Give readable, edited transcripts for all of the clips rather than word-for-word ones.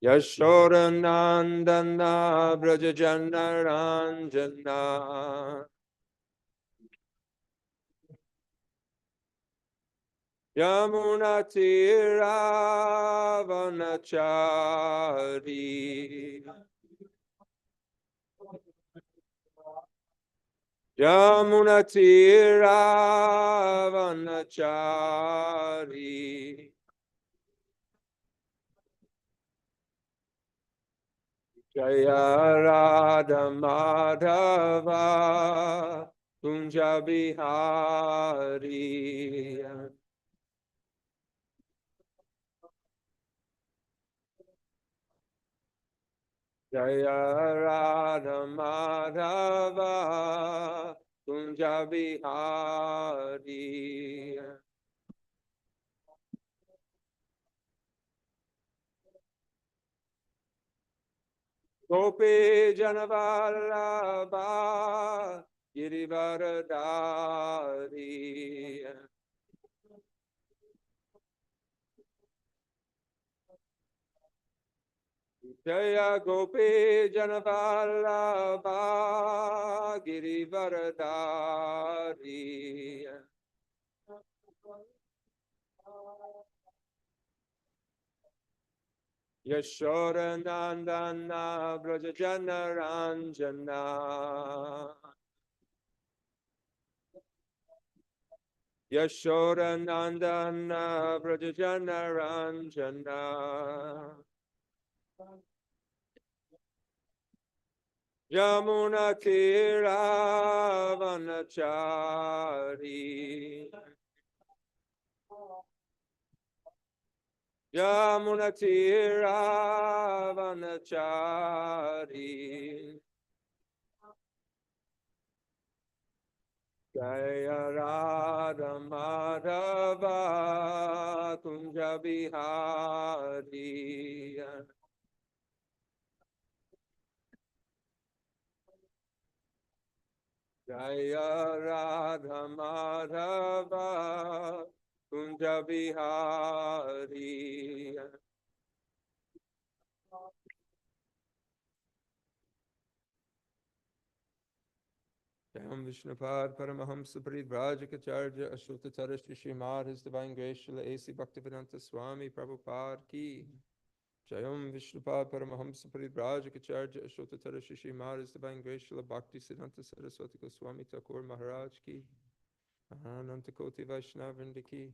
Yashodanandana Brajajanaranjana Yamunatiravanachari Yamunatiravanachari Jaya Radha Madhava Kunja Bihari Jaya Radha Madhava Kunja Bihari Gopi Janavallabha Girivaradari Jaya Gopi Janavallabha Girivaradari Yashodanandana Brajajanaranjana Yashodanandana Brajajanaranjana Yamunatiravanachari Yamunatiravanachari Jaya Radha Madhava Kunja Bihari Jaya Radha Madhava Kunja Bihari Jayam Vishnupad Paramahamsa Paridvrajacharya Ashotara Shishimad His Divine Grace Srila A.C. Bhaktivedanta Swami Prabhupada Ki Jayam Vishnupad Paramahamsa Paridvrajacharya Ashotara Shishimad His Divine Grace Srila Bhakti Siddhanta Saraswati Goswami Thakur Maharaj Ki Ananta Koti Vaishnavrinda Ki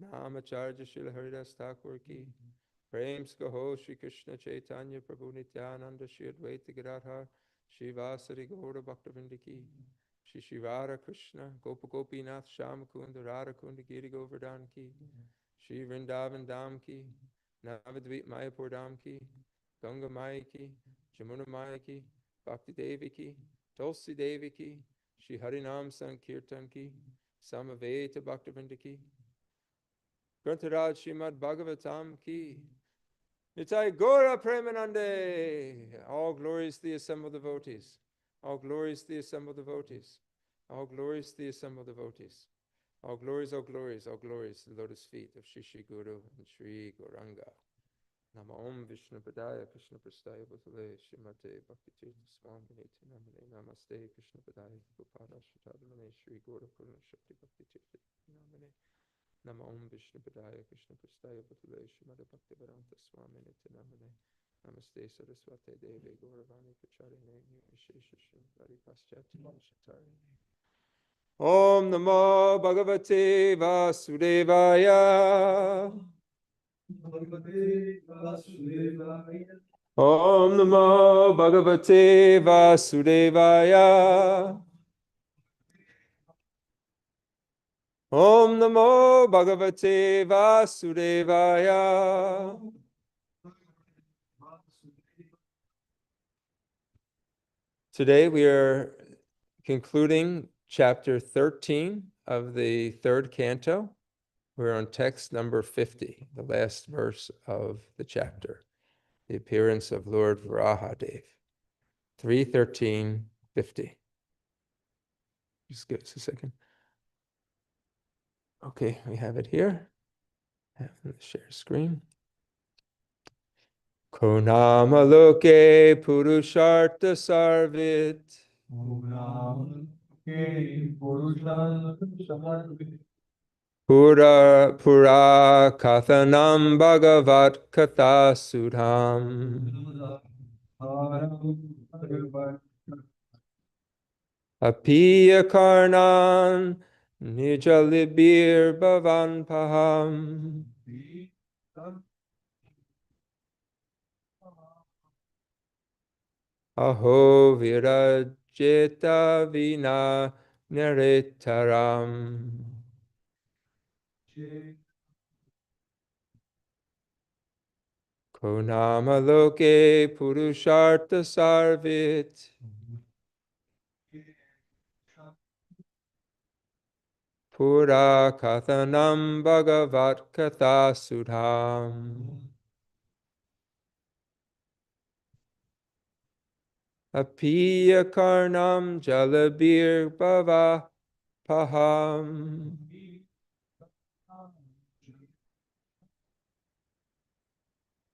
Namacharya Srila Haridas Thakur Ki Prem Skaho Shri Krishna Chaitanya Prabhu Nityananda Shri Advaita Gadadhar Shri Vasari Gaura Bhaktivinoda Ki Shri Shri Radha Krishna Gopa Gopinath Shama Kunda Radha Kunda Giri Govardhan Ki Shri Vrindavan Dham Ki Navadvip Mayapur Dham Ki Ganga Maya Ki Jamuna Maya Ki Bhakti Devi Ki Tulsi Devi Ki Shri Harinam Sankirtan Ki Samaveta Bhaktivinoda Ki Grantaraj Srimad Bhagavatam Ki Nitai Gora Premanande. All glories to the assembled devotees. All glories to the assembled devotees. All glories to the assembled devotees. All glories, all glories, all glories to the lotus feet of Shri Shri Guru and Shri Gauranga. Nama Om Vishnu Padaya Krishna Prastaya Bhutale Shrimate Bhakti Tirtha Swami Namane Namaste Krishna Padaya Gopada Shatadamane Shri Gaura Purna Shakti Bhakti Tirtha Namane Nama Om Vishnu Padaya Krishna Prastaya Bhutale Shrimate Bhakti Vedanta Swami Namane Namaste Saraswate Deve Gauravani Pacharine Vishesha Shri Paschati Shatari Om Namo Bhagavate Vasudevaya Om Namo Bhagavate Vasudevaya Om Namo Bhagavate Vasudevaya Today we are concluding chapter 13 of the third canto. We're on text number 50, the last verse of the chapter, the appearance of Lord Varahadev, 3:13:50. Just give us a second. Okay, we have it here. Share screen. Konamaloke Purushartha Sarvit Pura Kathanam Bhagavat Katha Sudham Apiya Karnan Nijalibir Bhavan Paham Aho Virajeta Vina Naritaram Konamaloke Purushartha Sarvit Pura Kathanam Bhagavat Katha Sudham Apiya Karnam Jalabir Bhava Paham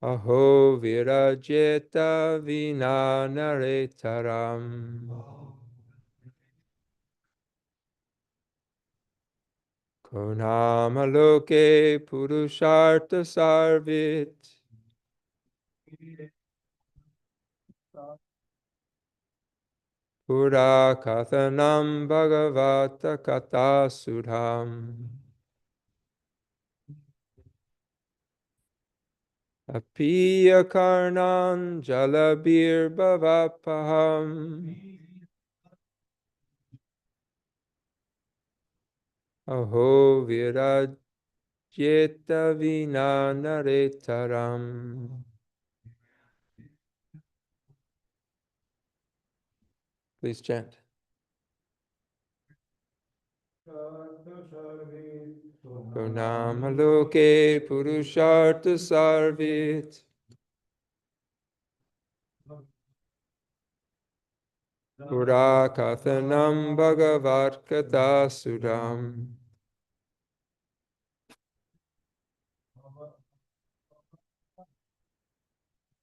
Aho Virajeta Vina Naretaram Konamaloke Purushartha Sarvit Pura Kathanam Bhagavata Katha Sudham Apiya Karnan Jalabir Bhavapaham Aho Virajeta Vina Naretaram. Please chant. Konamaloke Purushartha Sarvit Pura Kathanam Bhagavat Katha Sudham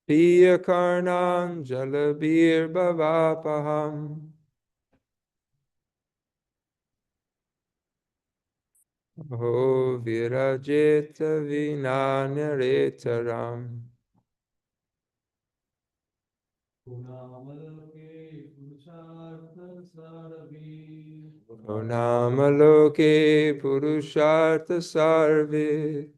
Piya Karnan Jalabir Bhavapaham Aho Virajeta Vina Naretaram. Konamaloke Purushartha Sarvit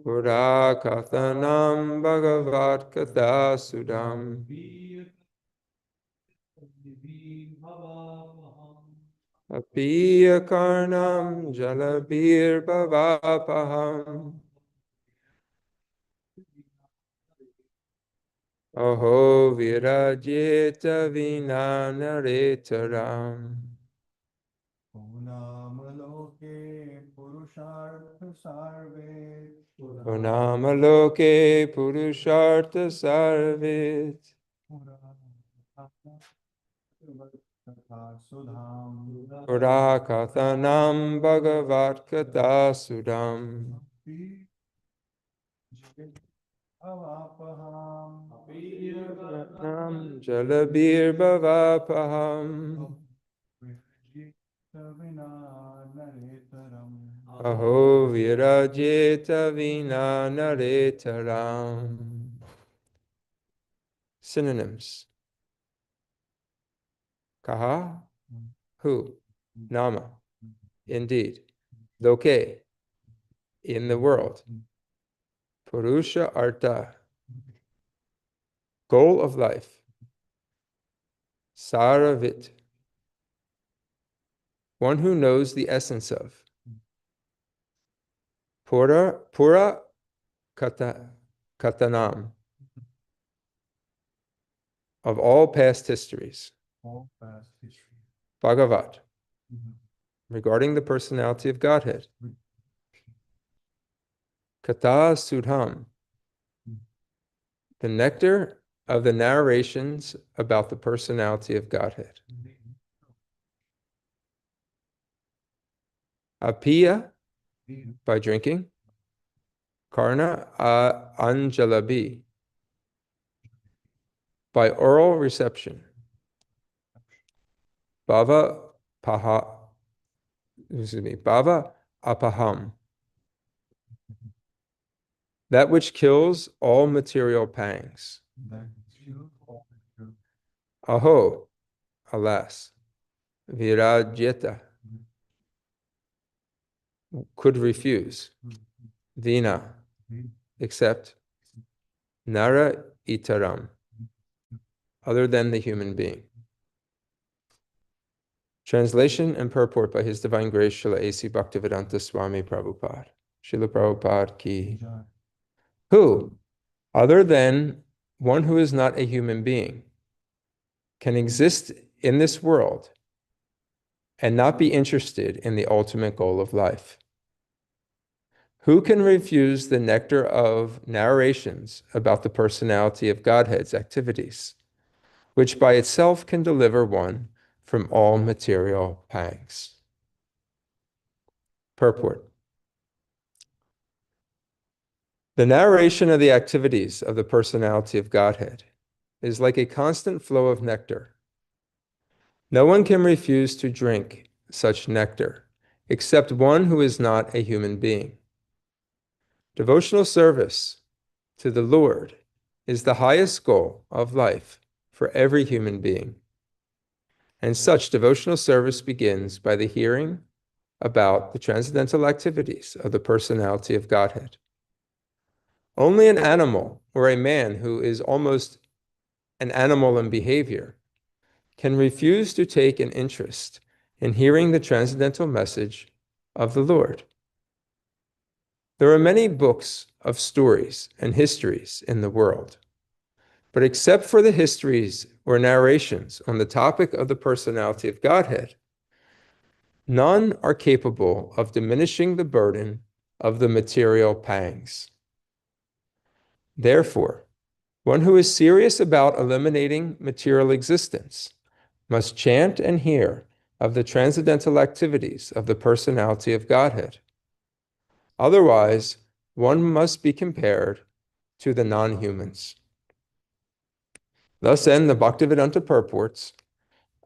Pura Kathanam Bhagavat Katha Sudham Apiya Karnam Jalabir Bhavapaham Aho Virajeta Vina Naretaram. Konamaloke Purushartha Sarve Konamaloke Purushartha Sarvit Pura Kathanam Bhagavat Katha Sudham Nam Jalabir Bhavapaham Aho Virajeta Vina Naretaram. Synonyms. Kaha, who, nama, indeed, loke, in the world, Purusha Artha, goal of life, Saravit, one who knows the essence of, Pura Katanam, of all past histories, Bhagavat, regarding the personality of Godhead, Katha Sudham, the nectar of the narrations about the personality of Godhead. Apiya, by drinking. Karna anjalabi, by oral reception. Bhava apaham, that which kills all material pangs. Aho, alas. Virajyeta, could refuse. Vina, except. Nara itaram, other than the human being. Translation and purport by His Divine Grace Srila A.C. Bhaktivedanta Swami Prabhupada. Srila Prabhupada ki. Who, other than one who is not a human being, can exist in this world and not be interested in the ultimate goal of life? Who can refuse the nectar of narrations about the personality of Godhead's activities, which by itself can deliver one from all material pangs? Purport. The narration of the activities of the personality of Godhead is like a constant flow of nectar. No one can refuse to drink such nectar, except one who is not a human being. Devotional service to the Lord is the highest goal of life for every human being. And such devotional service begins by the hearing about the transcendental activities of the personality of Godhead. Only an animal or a man who is almost an animal in behavior can refuse to take an interest in hearing the transcendental message of the Lord. There are many books of stories and histories in the world, but except for the histories or narrations on the topic of the personality of Godhead, none are capable of diminishing the burden of the material pangs. Therefore, one who is serious about eliminating material existence must chant and hear of the transcendental activities of the personality of Godhead. Otherwise, one must be compared to the non-humans. Thus end the Bhaktivedanta purports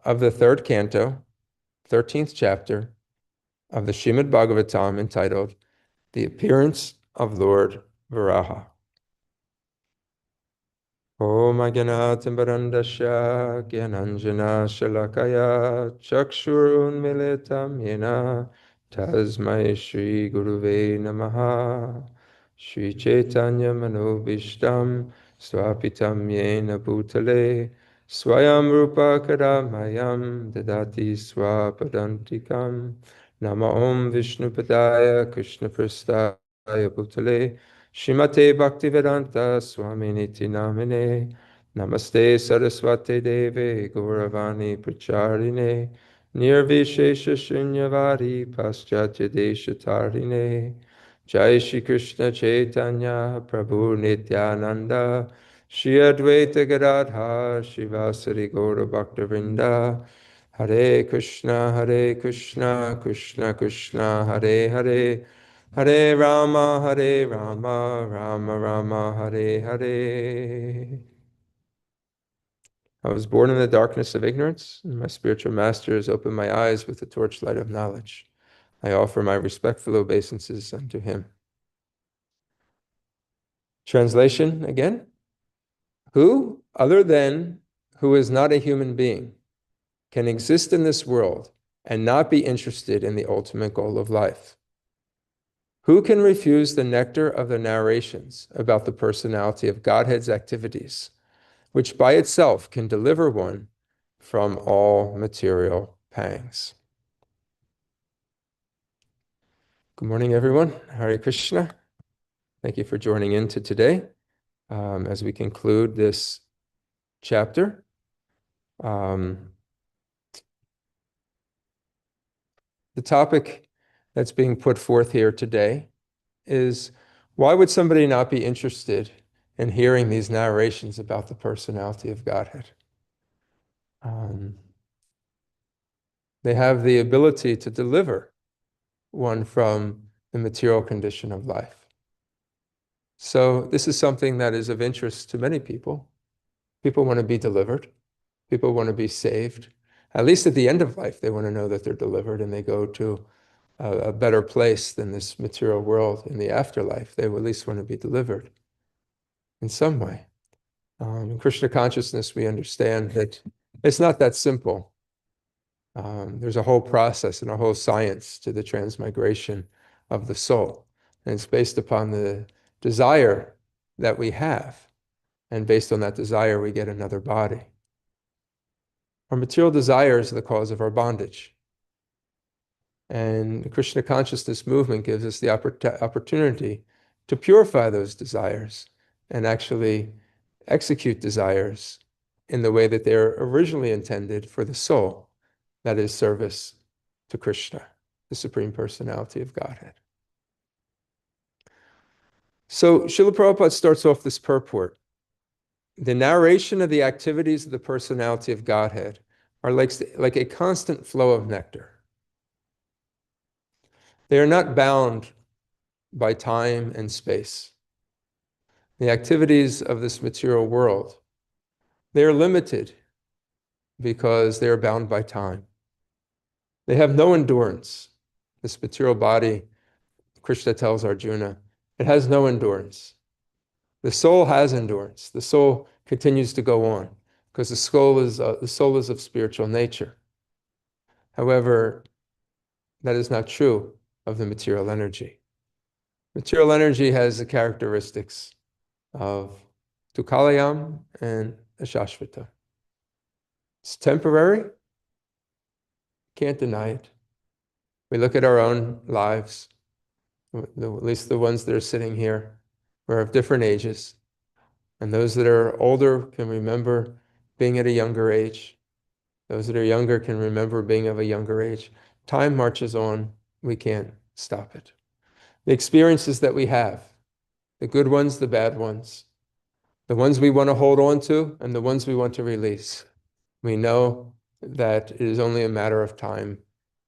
of the third canto, 13th chapter of the Srimad Bhagavatam, entitled The Appearance of Lord Varaha. Om Agyanatambharandasya Gyananjana Shalakaya Chakshurun Militam Yena Tasmai Shri Guruve Namaha Shri Chaitanya Manobishtam Swapitam Yena Bhutale Swayam Rupa Kadamayam Dadati Swapadantikam Nama Om Vishnupadaya Krishna Prastaya Bhutale Shrimate Bhaktivedanta Swami Niti Namine Namaste Saraswate Deve Gauravani Pracharine Nirvishesha Shinyavari Paschatya Deshatarine Jai Shri Krishna Chaitanya Prabhu Nityananda Shri Advaita Gadadha Shivasari Gaura Bhaktavinda Hare Krishna Krishna Krishna Hare Hare Hare Rama, Rama Rama, Hare Hare. I was born in the darkness of ignorance, and my spiritual master has opened my eyes with the torchlight of knowledge. I offer my respectful obeisances unto him. Translation again. Who, other than who is not a human being, can exist in this world and not be interested in the ultimate goal of life? Who can refuse the nectar of the narrations about the personality of Godhead's activities, which by itself can deliver one from all material pangs? Good morning, everyone. Hare Krishna. Thank you for joining in to today as we conclude this chapter. The topic that's being put forth here today is, why would somebody not be interested in hearing these narrations about the personality of Godhead? They have the ability to deliver one from the material condition of life. So this is something that is of interest to many people. People want to be delivered. People want to be saved. At least at the end of life, they want to know that they're delivered and they go to a better place than this material world in the afterlife. They will at least want to be delivered in some way. In Krishna consciousness, we understand that it's not that simple. There's a whole process and a whole science to the transmigration of the soul. And it's based upon the desire that we have. And based on that desire, we get another body. Our material desires are the cause of our bondage. And the Krishna consciousness movement gives us the opportunity to purify those desires and actually execute desires in the way that they're originally intended for the soul, that is service to Krishna, the Supreme Personality of Godhead. So Srila Prabhupada starts off this purport. The narration of the activities of the Personality of Godhead are like a constant flow of nectar. They are not bound by time and space. The activities of this material world, they are limited because they are bound by time. They have no endurance. This material body, Krishna tells Arjuna, it has no endurance. The soul has endurance. The soul continues to go on because the soul is of spiritual nature. However, that is not true of the material energy. Material energy has the characteristics of Tukalayam and Ashashvata. It's temporary, can't deny it. We look at our own lives, at least the ones that are sitting here, we're of different ages. And those that are older can remember being at a younger age. Those that are younger can remember being of a younger age. Time marches on, we can't stop it. The experiences that we have, the good ones, the bad ones, the ones we want to hold on to and the ones we want to release. We know that it is only a matter of time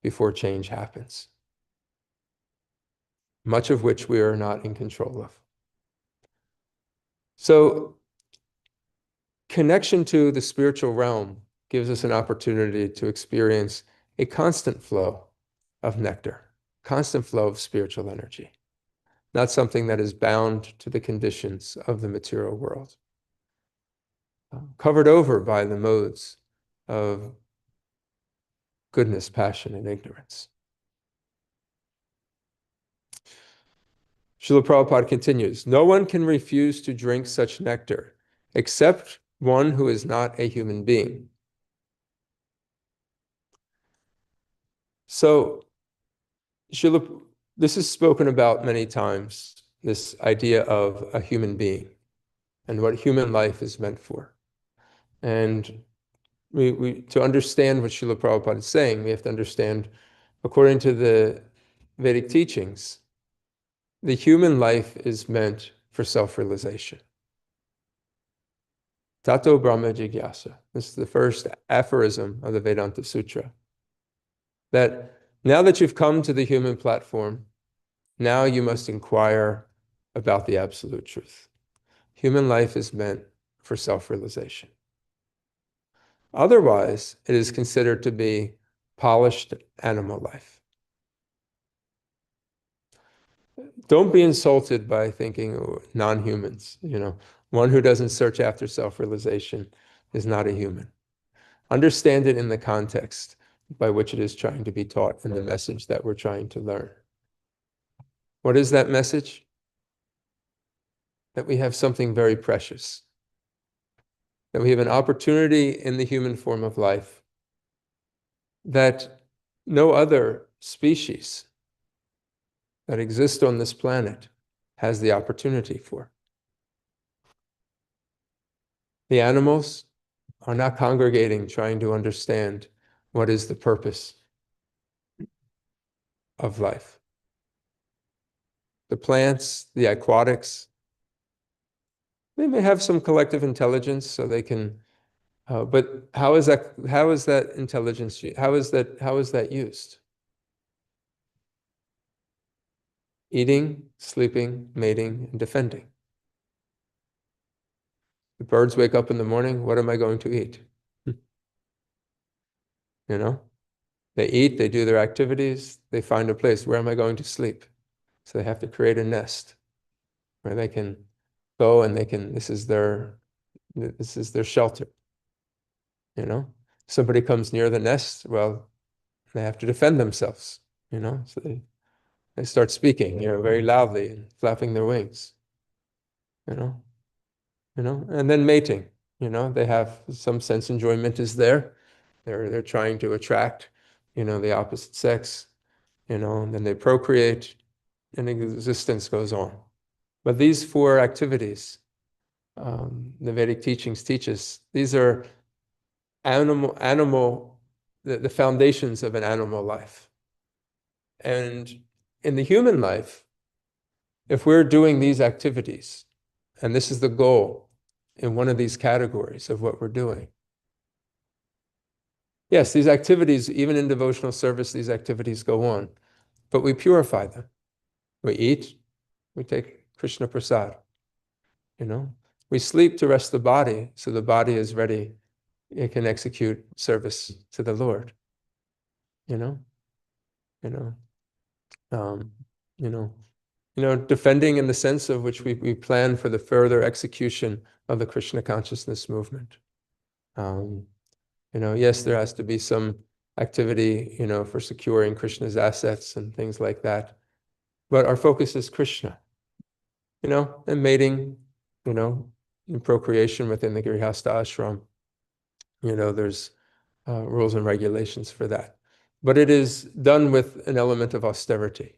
before change happens, much of which we are not in control of. So connection to the spiritual realm gives us an opportunity to experience a constant flow of nectar, constant flow of spiritual energy, not something that is bound to the conditions of the material world, covered over by the modes of goodness, passion, and ignorance. Srila Prabhupada continues, no one can refuse to drink such nectar except one who is not a human being. So, this is spoken about many times, this idea of a human being and what human life is meant for. And to understand what Srila Prabhupada is saying, we have to understand, according to the Vedic teachings, the human life is meant for self-realization. Tato Brahma Jigyasa. This is the first aphorism of the Vedanta Sutra. That now that you've come to the human platform, now you must inquire about the absolute truth. Human life is meant for self-realization. Otherwise, it is considered to be polished animal life. Don't be insulted by thinking non-humans, one who doesn't search after self-realization is not a human. Understand it in the context by which it is trying to be taught and the message that we're trying to learn. What is that message? That we have something very precious. That we have an opportunity in the human form of life that no other species that exists on this planet has the opportunity for. The animals are not congregating trying to understand what is the purpose of life. The plants, the aquatics, they may have some collective intelligence so they can, but how is that intelligence, how is that used? eating, sleeping, mating, and defending. The birds wake up in the morning, what am I going to eat? You know, they eat, they do their activities, they find a place. Where am I going to sleep? So they have to create a nest where they can go and this is their shelter. You know, somebody comes near the nest, well, they have to defend themselves, so they start speaking, very loudly and flapping their wings, you know, and then mating, they have some sense enjoyment is there. They're trying to attract, the opposite sex, and then they procreate and existence goes on. But these four activities, the Vedic teachings teach us, these are the foundations of an animal life. And in the human life, if we're doing these activities, and this is the goal in one of these categories of what we're doing, yes, these activities, even in devotional service, these activities go on, but we purify them. We eat, we take Krishna Prasad, we sleep to rest the body so the body is ready, it can execute service to the Lord, you know, you know, um, you know, defending in the sense of which we plan for the further execution of the Krishna consciousness movement. Yes, there has to be some activity, for securing Krishna's assets and things like that. But our focus is Krishna, and mating, in procreation within the Grihastha ashram. There's rules and regulations for that. But it is done with an element of austerity.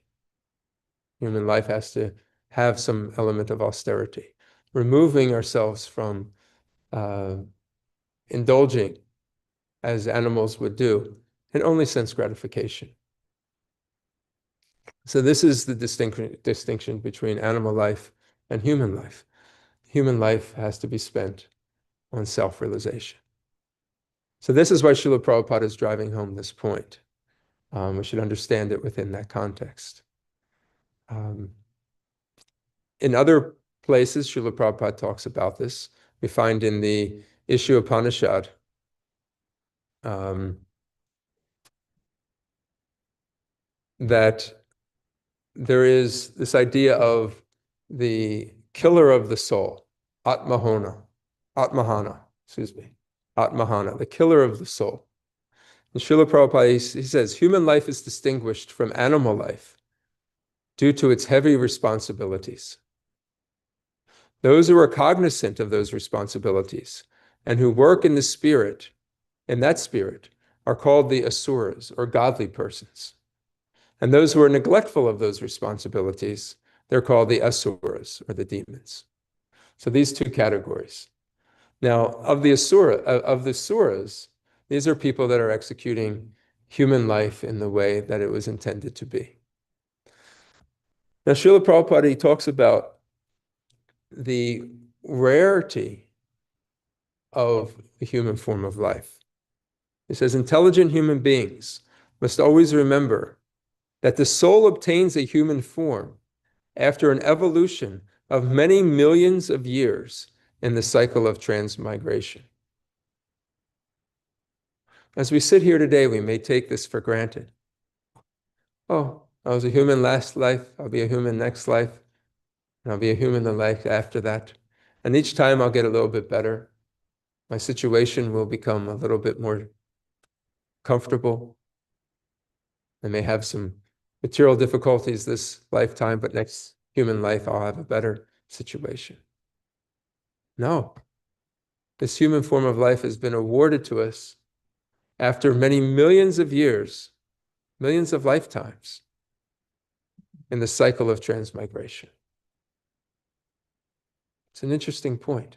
Human life has to have some element of austerity, removing ourselves from indulging as animals would do in only sense gratification. So this is the distinction between animal life and human life. Human life has to be spent on self-realization. So this is why Srila Prabhupada is driving home this point. We should understand it within that context. In other places, Srila Prabhupada talks about this. We find in the Ishu Upanishad, that there is this idea of the killer of the soul, Atmahana, the killer of the soul. And Srila Prabhupada, he says, human life is distinguished from animal life due to its heavy responsibilities. Those who are cognizant of those responsibilities and who work in the spirit, in that spirit, are called the asuras, or godly persons. And those who are neglectful of those responsibilities, they're called the asuras, or the demons. So these two categories. Now, of the suras, these are people that are executing human life in the way that it was intended to be. Now, Srila Prabhupada, he talks about the rarity of the human form of life. He says, intelligent human beings must always remember that the soul obtains a human form after an evolution of many millions of years in the cycle of transmigration. As we sit here today, we may take this for granted. Oh, I was a human last life, I'll be a human next life, and I'll be a human the life after that. And each time I'll get a little bit better. My situation will become a little bit more comfortable. I may have some material difficulties this lifetime, but next human life, I'll have a better situation. No. This human form of life has been awarded to us after many millions of years, millions of lifetimes in the cycle of transmigration. It's an interesting point.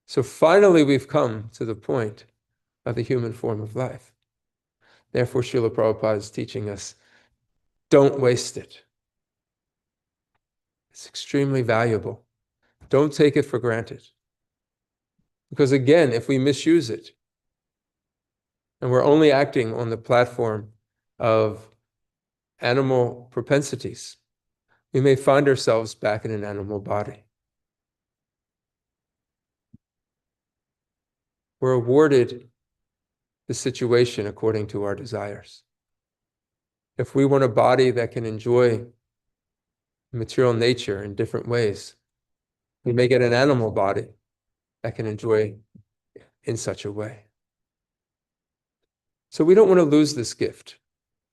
So finally, we've come to the point of the human form of life. Therefore, Srila Prabhupada is teaching us, don't waste it. It's extremely valuable. Don't take it for granted. Because again, if we misuse it, and we're only acting on the platform of animal propensities, we may find ourselves back in an animal body. We're awarded the situation according to our desires. If we want a body that can enjoy material nature in different ways, we may get an animal body that can enjoy in such a way. So we don't want to lose this gift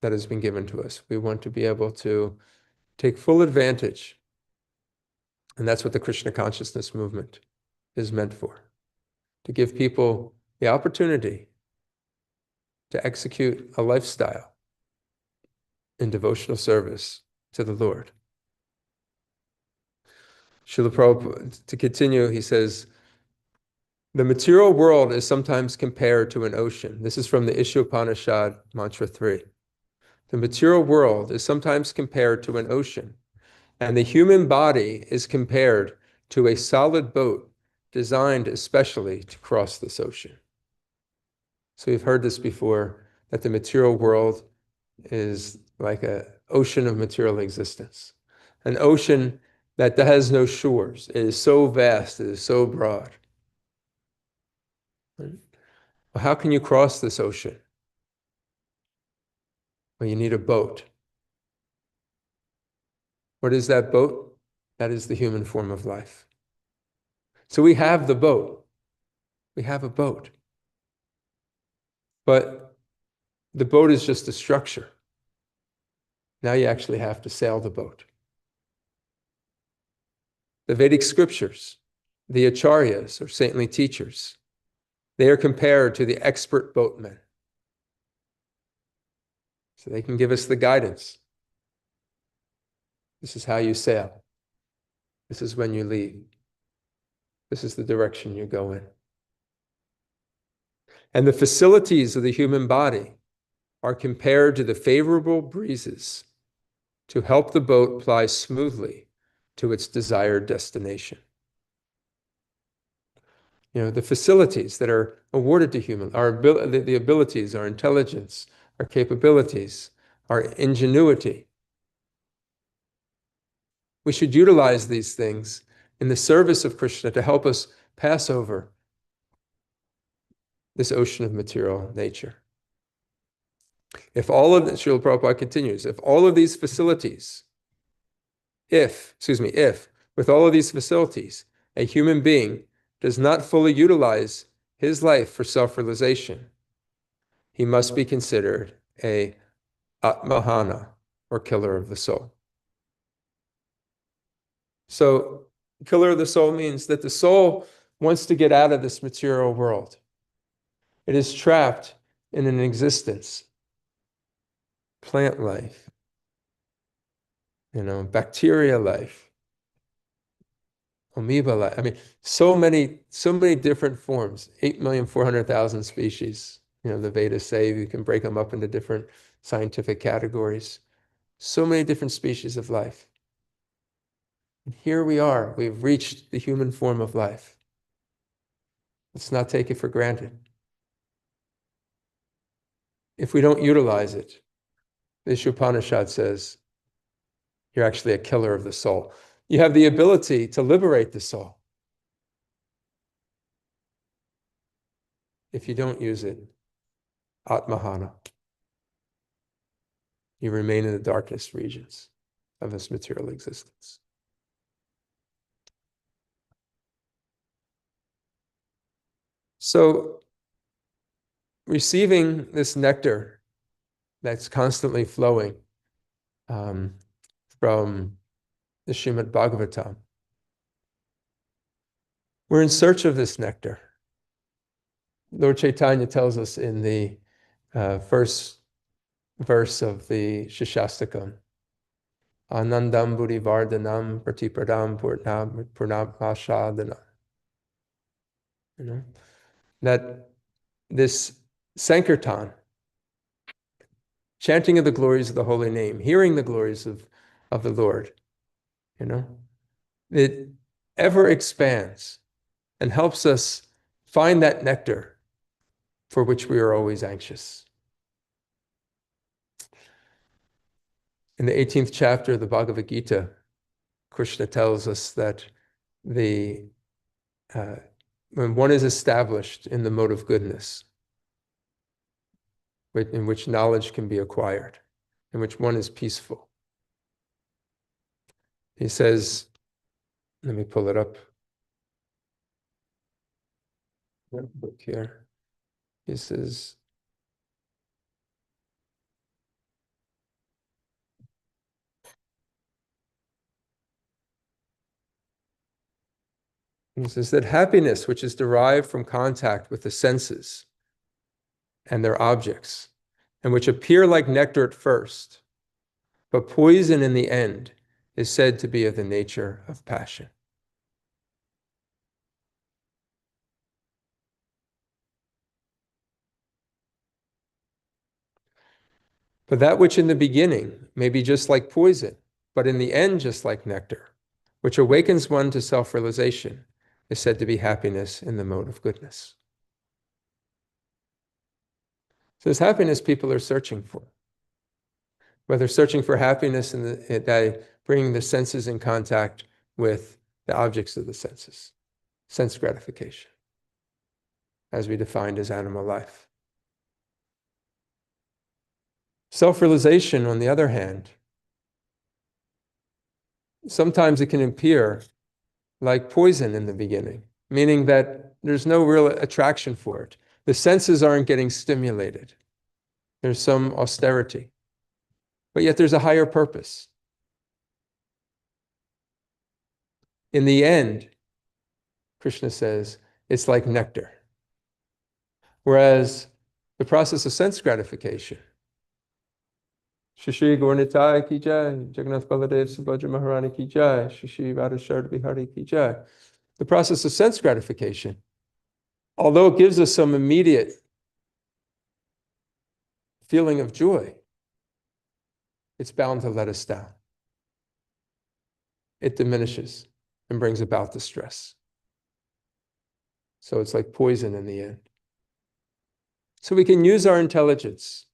that has been given to us. We want to be able to take full advantage. And that's what the Krishna consciousness movement is meant for, to give people the opportunity to execute a lifestyle in devotional service to the Lord. Srila Prabhupada, to continue, he says, the material world is sometimes compared to an ocean. This is from the Ishopanishad, Mantra 3. The material world is sometimes compared to an ocean, and the human body is compared to a solid boat designed especially to cross this ocean. So we've heard this before, that the material world is like an ocean of material existence, an ocean that has no shores. It is so vast, it is so broad. Well, how can you cross this ocean? Well, you need a boat. What is that boat? That is the human form of life. So we have the boat. We have a boat. But the boat is just a structure. Now you actually have to sail the boat. The Vedic scriptures, the acharyas, or saintly teachers, they are compared to the expert boatmen. So they can give us the guidance. This is how you sail. This is when you leave. This is the direction you go in. And the facilities of the human body are compared to the favorable breezes to help the boat ply smoothly to its desired destination. You know, the facilities that are awarded to human, the abilities, our intelligence, our capabilities, our ingenuity. We should utilize these things in the service of Krishna to help us pass over this ocean of material nature. If all of this, Srila Prabhupada continues, if all of these facilities, if with all of these facilities, a human being does not fully utilize his life for self-realization, he must be considered a atmahana, or killer of the soul. So, killer of the soul means that the soul wants to get out of this material world. It is trapped in an existence, plant life, bacteria life, amoeba life. I mean, so many different forms, 8,400,000 species. The Vedas say you can break them up into different scientific categories. So many different species of life. And here we are, we've reached the human form of life. Let's not take it for granted. If we don't utilize it, the Upanishad says, you're actually a killer of the soul. You have the ability to liberate the soul. If you don't use it, atmahana, you remain in the darkest regions of this material existence. So, receiving this nectar that's constantly flowing from the Srimad Bhagavatam, we're in search of this nectar. Lord Chaitanya tells us in the first verse of the Shishastakam, Anandam Buddhi Vardhanam Pratipradam Purnamashadana. That this Sankirtan, chanting of the glories of the holy name, hearing the glories of the Lord, it ever expands and helps us find that nectar for which we are always anxious. In the 18th chapter of the Bhagavad Gita, Krishna tells us that when one is established in the mode of goodness, in which knowledge can be acquired, in which one is peaceful. He says, let me pull it up. Book here. He says, that happiness, which is derived from contact with the senses and their objects, and which appear like nectar at first, but poison in the end, is said to be of the nature of passion. But that which in the beginning may be just like poison, but in the end just like nectar, which awakens one to self-realization, is said to be happiness in the mode of goodness. So this happiness people are searching for. Whether searching for happiness by bringing the senses in contact with the objects of the senses, sense gratification, as we defined as animal life. Self-realization, on the other hand, sometimes it can appear like poison in the beginning, meaning that there's no real attraction for it. The senses aren't getting stimulated. There's some austerity, but yet there's a higher purpose. In the end, Krishna says, it's like nectar. Whereas the process of sense gratification, Shishi Gaurnitai ki jai, Jagannath Baladev Subhadra Maharani ki jai, Shishi Radhashard Bihari ki jai. The process of sense gratification, although it gives us some immediate feeling of joy, it's bound to let us down. It diminishes and brings about distress. So it's like poison in the end. So we can use our intelligence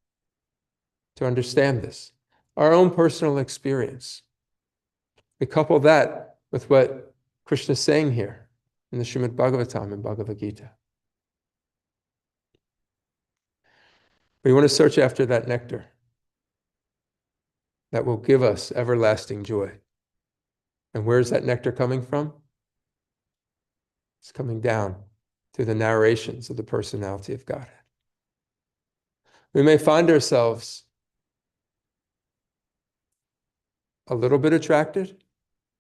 to understand this, our own personal experience. We couple that with what Krishna is saying here in the Srimad Bhagavatam and Bhagavad Gita. We want to search after that nectar that will give us everlasting joy. And where is that nectar coming from? It's coming down through the narrations of the personality of Godhead. We may find ourselves a little bit attracted,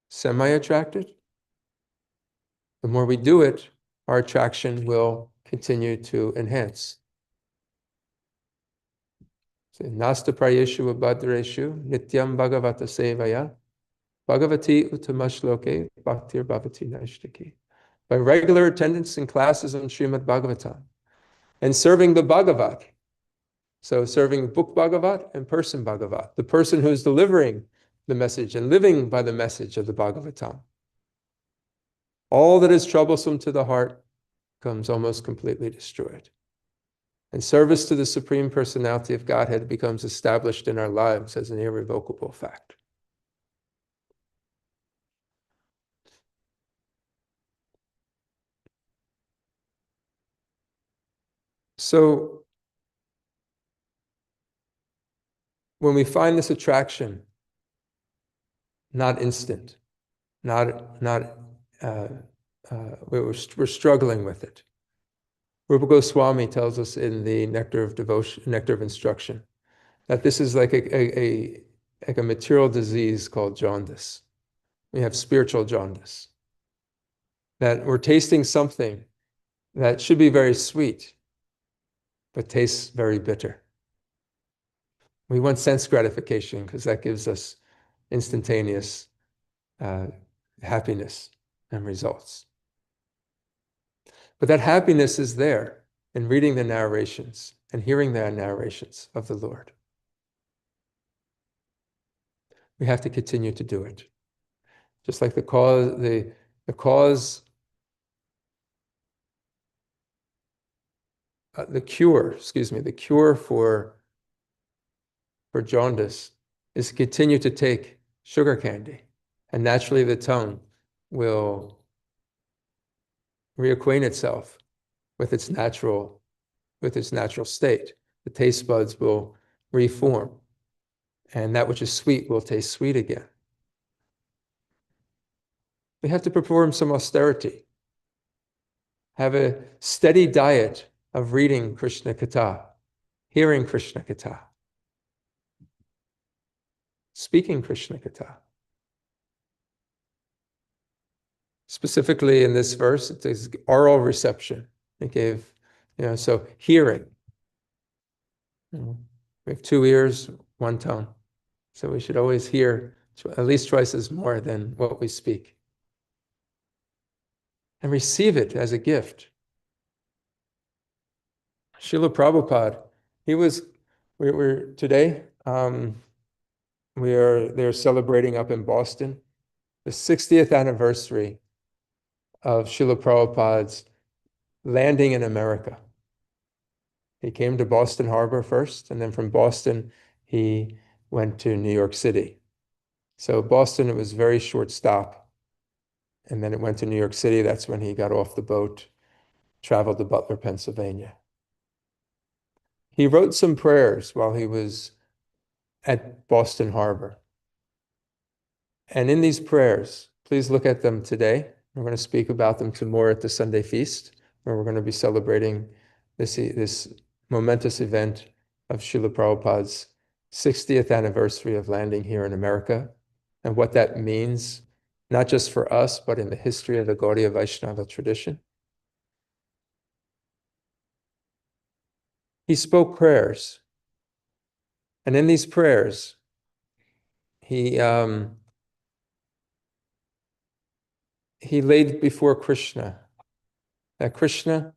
semi-attracted. The more we do it, our attraction will continue to enhance. Nasta prayeshu abhadreshu nityam bhagavata sevaya bhagavati utamashloke bhaktir bhavati naishtaki. By regular attendance in classes on Srimad Bhagavatam and serving the Bhagavat. So serving book Bhagavat and person Bhagavat, the person who is delivering the message and living by the message of the Bhagavatam. All that is troublesome to the heart becomes almost completely destroyed. And service to the Supreme Personality of Godhead becomes established in our lives as an irrevocable fact. So when we find this attraction, not instant, we're struggling with it. Rupa Goswami tells us in the Nectar of Devotion, Nectar of Instruction, that this is like a material disease called jaundice. We have spiritual jaundice. That we're tasting something that should be very sweet, but tastes very bitter. We want sense gratification because that gives us instantaneous happiness and results. But that happiness is there in reading the narrations and hearing the narrations of the Lord. We have to continue to do it. Just like the cure for jaundice is continue to take sugar candy, and naturally the tongue will reacquaint itself with its natural state. The taste buds will reform, and that which is sweet will taste sweet again. We have to perform some austerity, have a steady diet of reading Krishna Katha, hearing Krishna Katha, speaking Krishna Katha. Specifically in this verse, it is oral reception. It gave, so hearing. We have 2 ears, 1 tongue. So we should always hear at least twice as more than what we speak. And receive it as a gift. Srila Prabhupada, today, they're celebrating up in Boston the 60th anniversary of Srila Prabhupada's landing in America. He came to Boston Harbor first, and then from Boston, he went to New York City. So Boston, it was a very short stop. And then it went to New York City. That's when he got off the boat, traveled to Butler, Pennsylvania. He wrote some prayers while he was at Boston Harbor. And in these prayers, please look at them today. We're going to speak about them some more at the Sunday feast, where we're going to be celebrating this momentous event of Srila Prabhupada's 60th anniversary of landing here in America, and what that means, not just for us, but in the history of the Gaudiya Vaishnava tradition. He spoke prayers. And in these prayers, he laid before Krishna. That Krishna,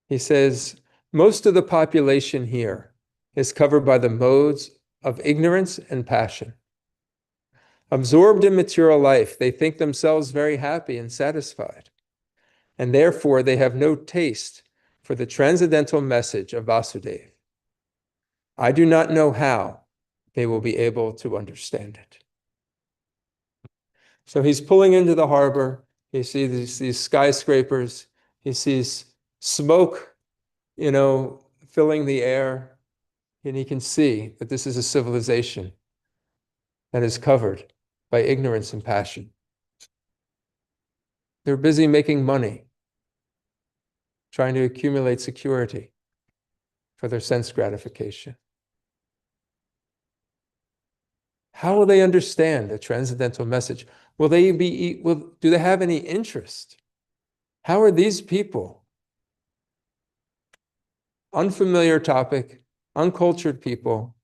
he says, most of the population here is covered by the modes of ignorance and passion. Absorbed in material life, they think themselves very happy and satisfied, and therefore they have no taste for the transcendental message of Vasudeva. I do not know how they will be able to understand it. So he's pulling into the harbor. He sees these skyscrapers. He sees smoke, filling the air. And he can see that this is a civilization that is covered by ignorance and passion. They're busy making money, trying to accumulate security for their sense gratification. How will they understand the transcendental message? Do they have any interest? How are these people, unfamiliar topic, uncultured people,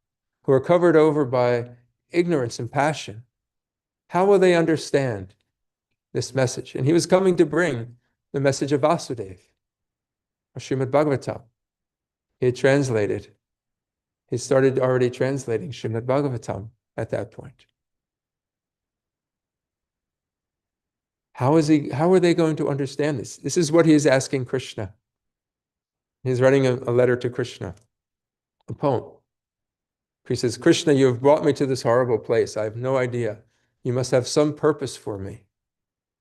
who are covered over by ignorance and passion, how will they understand this message? And he was coming to bring the message of Vasudeva, or Srimad Bhagavatam. He started already translating Srimad Bhagavatam at that point. How are they going to understand this? This is what he is asking Krishna. He's writing a letter to Krishna, a poem. He says, Krishna, you have brought me to this horrible place. I have no idea. You must have some purpose for me.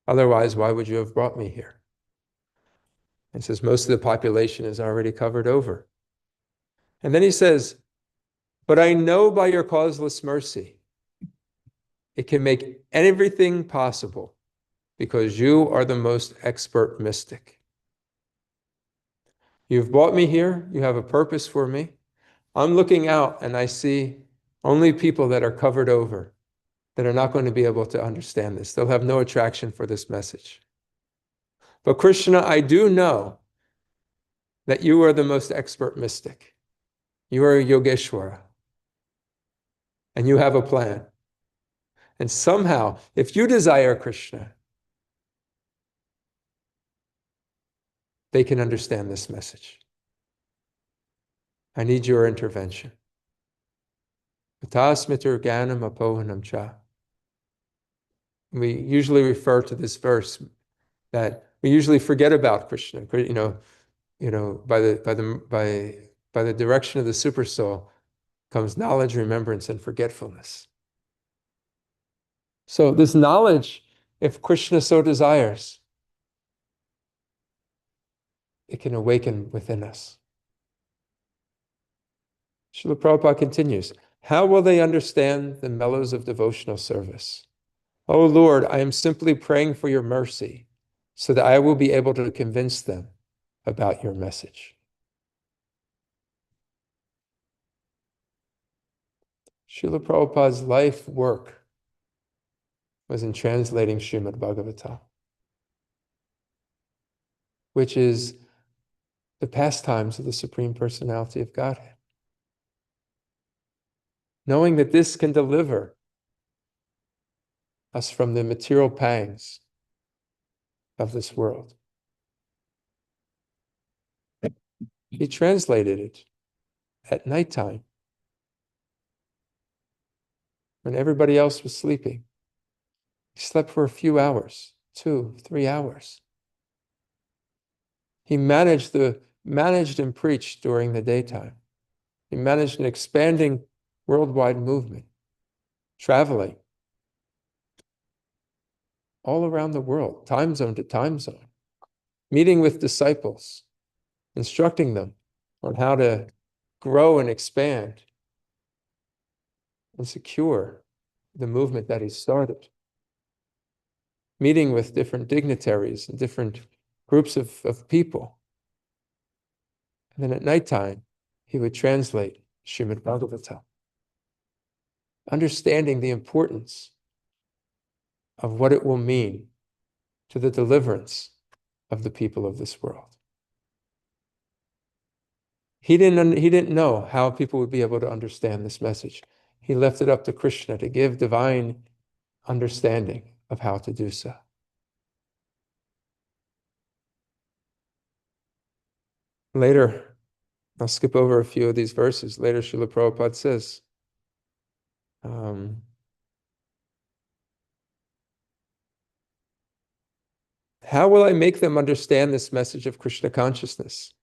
Otherwise, why would you have brought me here? He says, most of the population is already covered over. And then he says, but I know by your causeless mercy, it can make everything possible because you are the most expert mystic. You've brought me here. You have a purpose for me. I'm looking out and I see only people that are covered over, that are not going to be able to understand this. They'll have no attraction for this message. But Krishna, I do know that you are the most expert mystic. You are a Yogeshwara. And you have a plan. And somehow, if you desire Krishna, they can understand this message. I need your intervention. Atasmitur Ganam Apohanam Cha. We usually refer to this verse that we usually forget about Krishna. By the direction of the Supersoul, comes knowledge, remembrance, and forgetfulness. So this knowledge, if Krishna so desires, it can awaken within us. Srila Prabhupada continues, how will they understand the mellows of devotional service? Oh Lord, I am simply praying for your mercy so that I will be able to convince them about your message. Srila Prabhupada's life work was in translating Srimad Bhagavatam, which is the pastimes of the Supreme Personality of Godhead. Knowing that this can deliver us from the material pangs of this world. He translated it at nighttime when everybody else was sleeping. He slept for a few hours, 2, 3 hours. He managed and preached during the daytime. He managed an expanding worldwide movement, traveling all around the world, time zone to time zone, meeting with disciples, instructing them on how to grow and expand and secure the movement that he started. Meeting with different dignitaries and different groups of people. And then at nighttime, he would translate Srimad Bhagavatam, understanding the importance of what it will mean to the deliverance of the people of this world. He didn't know how people would be able to understand this message. He left it up to Krishna to give divine understanding of how to do so. Later, I'll skip over a few of these verses. Later, Srila Prabhupada says, how will I make them understand this message of Krishna consciousness?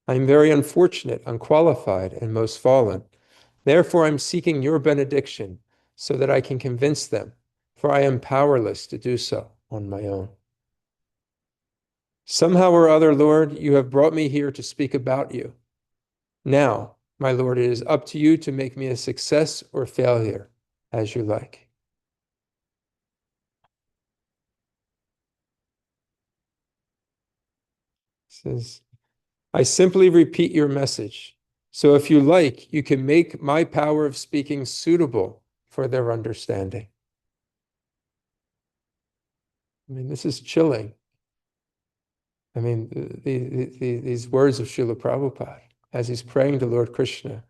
I am very unfortunate, unqualified, and most fallen. Therefore, I'm seeking your benediction so that I can convince them, for I am powerless to do so on my own. Somehow or other, Lord, you have brought me here to speak about you. Now, my Lord, it is up to you to make me a success or failure, as you like. He says, I simply repeat your message. So if you like, you can make my power of speaking suitable for their understanding. I mean, this is chilling. I mean, these words of Srila Prabhupada, as he's praying to Lord Krishna,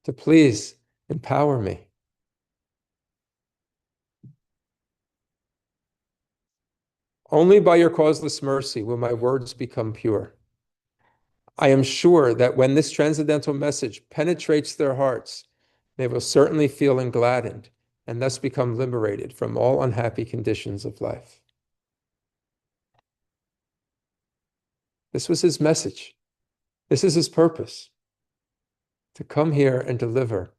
to please empower me. Only by your causeless mercy will my words become pure. I am sure that when this transcendental message penetrates their hearts, they will certainly feel engladdened and thus become liberated from all unhappy conditions of life. This was his message. This is his purpose, to come here and deliver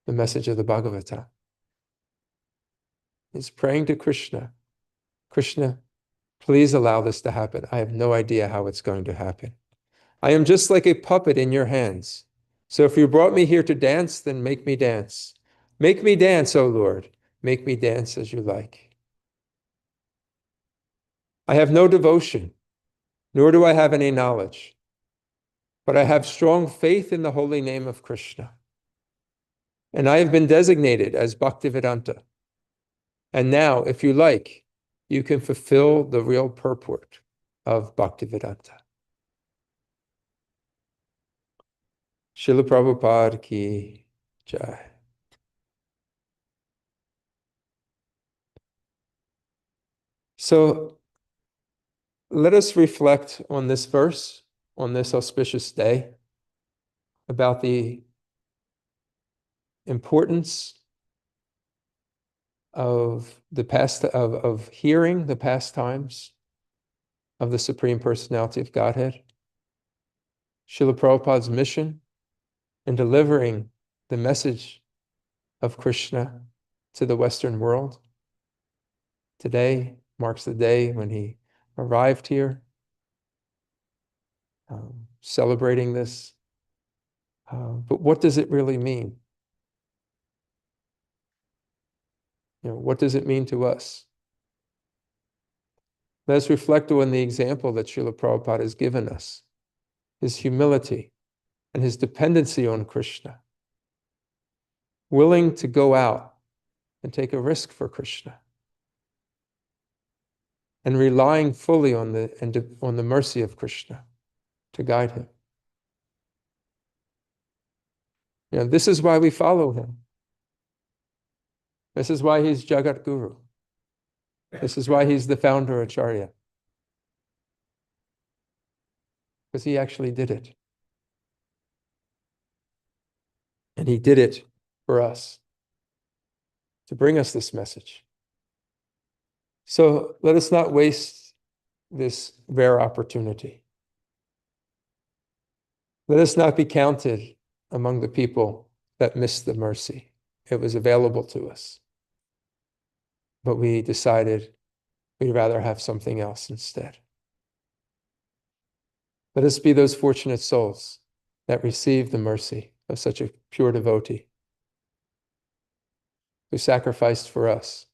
the message of the Bhagavatam. He's praying to Krishna. Krishna, please allow this to happen. I have no idea how it's going to happen. I am just like a puppet in your hands. So if you brought me here to dance, then make me dance. Make me dance, O Lord. Make me dance as you like. I have no devotion, nor do I have any knowledge, but I have strong faith in the holy name of Krishna. And I have been designated as Bhaktivedanta. And now, if you like, you can fulfill the real purport of Bhaktivedanta. Srila Prabhupada ki jai. So let us reflect on this verse, on this auspicious day, about the importance of hearing the pastimes of the Supreme Personality of Godhead, Srila Prabhupada's mission in delivering the message of Krishna to the Western world. Today marks the day when he arrived here, celebrating this. But what does it really mean? What does it mean to us? Let us reflect on the example that Srila Prabhupada has given us, his humility and his dependency on Krishna, willing to go out and take a risk for Krishna, and relying fully on the mercy of Krishna to guide him. This is why we follow him. This is why he's Jagat Guru. This is why he's the founder Acharya. Because he actually did it. And he did it for us, to bring us this message. So let us not waste this rare opportunity. Let us not be counted among the people that missed the mercy. It was available to us. But we decided we'd rather have something else instead. Let us be those fortunate souls that receive the mercy of such a pure devotee who sacrificed for us.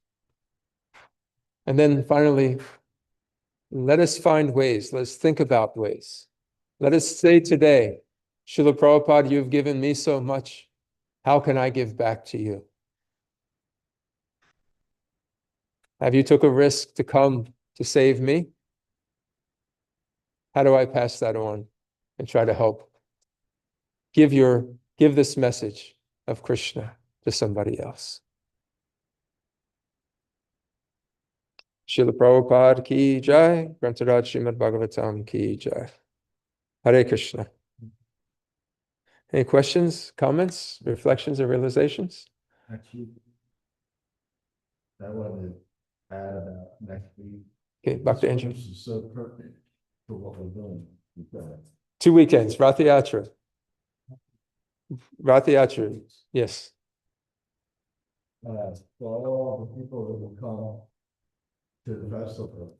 And then finally, let us find ways, let us think about ways. Let us say today, Srila Prabhupada, you've given me so much. How can I give back to you? Have you took a risk to come to save me? How do I pass that on and try to help give this message of Krishna to somebody else? Srila Prabhupada ki jai, Grantaraj Srimad Bhagavatam ki jai. Hare Krishna. Any questions, comments, reflections, or realizations? Actually, I wanted to add about next week. Okay, Dr. Andrew. This is so pertinent for what we're doing. 2 weekends, Rath Yatra. Rath Yatra, yes. For all the people that will come to the festival,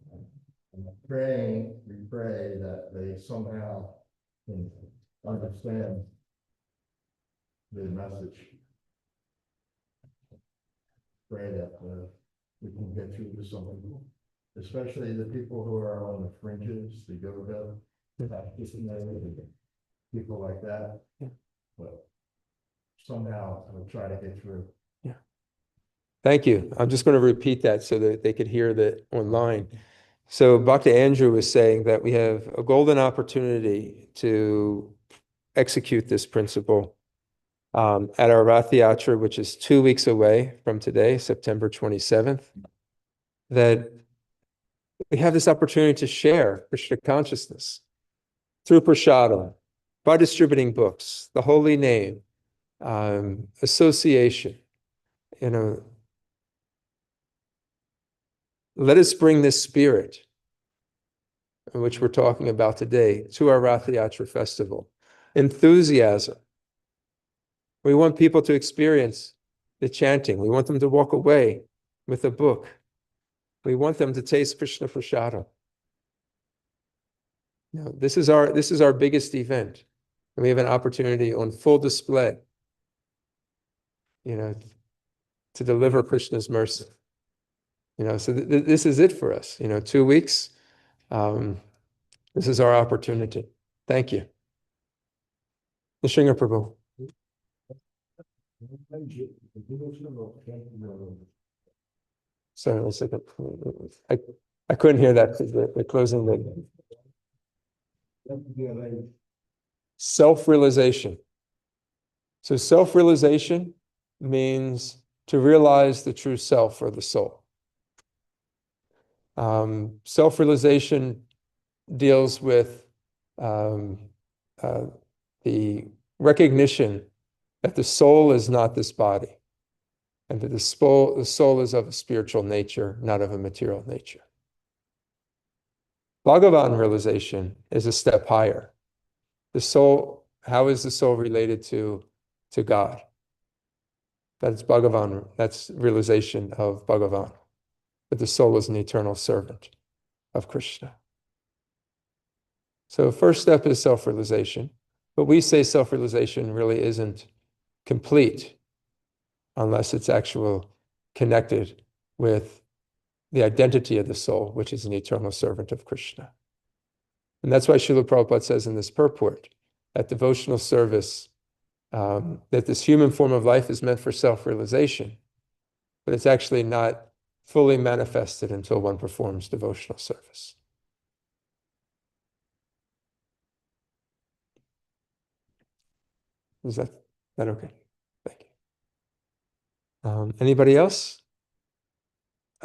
we pray that they somehow can understand the message. Pray that we can get through to some people, especially the people who are on the fringes, the yoga practitioners, people like that. Yeah. But somehow we'll try to get through. Yeah. Thank you. I'm just going to repeat that so that they could hear that online. So Bhakti Andrew was saying that we have a golden opportunity to execute this principle at our Rath Yatra, which is 2 weeks away from today, September 27th, that we have this opportunity to share Krishna consciousness through prasadam, by distributing books, the holy name, association. Let us bring this spirit, which we're talking about today, to our Rath Yatra festival. Enthusiasm. We want people to experience the chanting. We want them to walk away with a book. We want them to taste Krishna prasadam. This is our biggest event. And we have an opportunity on full display, to deliver Krishna's mercy. So this is it for us. 2 weeks. This is our opportunity. Thank you. Nrsimha Prabhu. Sorry, 1 second. I couldn't hear that because they're closing the self-realization. So self-realization means to realize the true self or the soul. Self-realization deals with the recognition that the soul is not this body, and that the soul is of a spiritual nature, not of a material nature. Bhagavan realization is a step higher. The soul, how is the soul related to God? That's Bhagavan, that's realization of Bhagavan. But the soul is an eternal servant of Krishna. So first step is self-realization. But we say self-realization really isn't complete unless it's actual connected with the identity of the soul, which is an eternal servant of Krishna. And that's why Srila Prabhupada says in this purport that devotional service, that this human form of life is meant for self-realization, but it's actually not fully manifested until one performs devotional service. Is that okay? Thank you. Anybody else?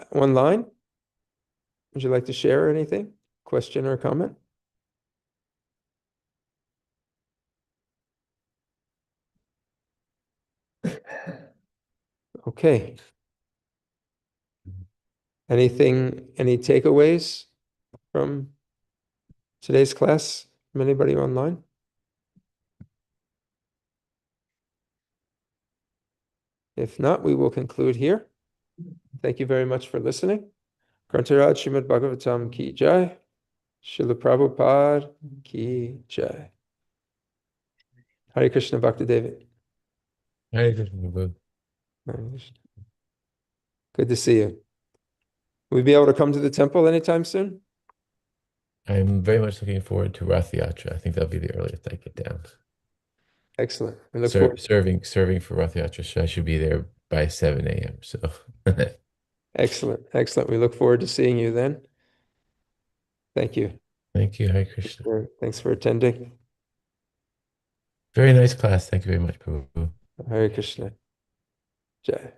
One line? Would you like to share anything? Question or comment? Okay. Anything, any takeaways from today's class from anybody online? If not, we will conclude here. Thank you very much for listening. Grantaraj Srimad Bhagavatam ki jai. Srila Prabhupada ki jai. Hare Krishna Bhakti David. Hare Krishna, Prabhu. Hare Krishna. Good to see you. Will we be able to come to the temple anytime soon? I'm very much looking forward to Rath Yatra. I think that'll be the earliest I get down. Excellent. We look forward. Serving for Rath Yatra, so I should be there by 7 a.m. So Excellent. Excellent. We look forward to seeing you then. Thank you. thank you, Hare Krishna. Thanks for attending. Very nice class. Thank you very much, Prabhu. Hare Krishna. Jai.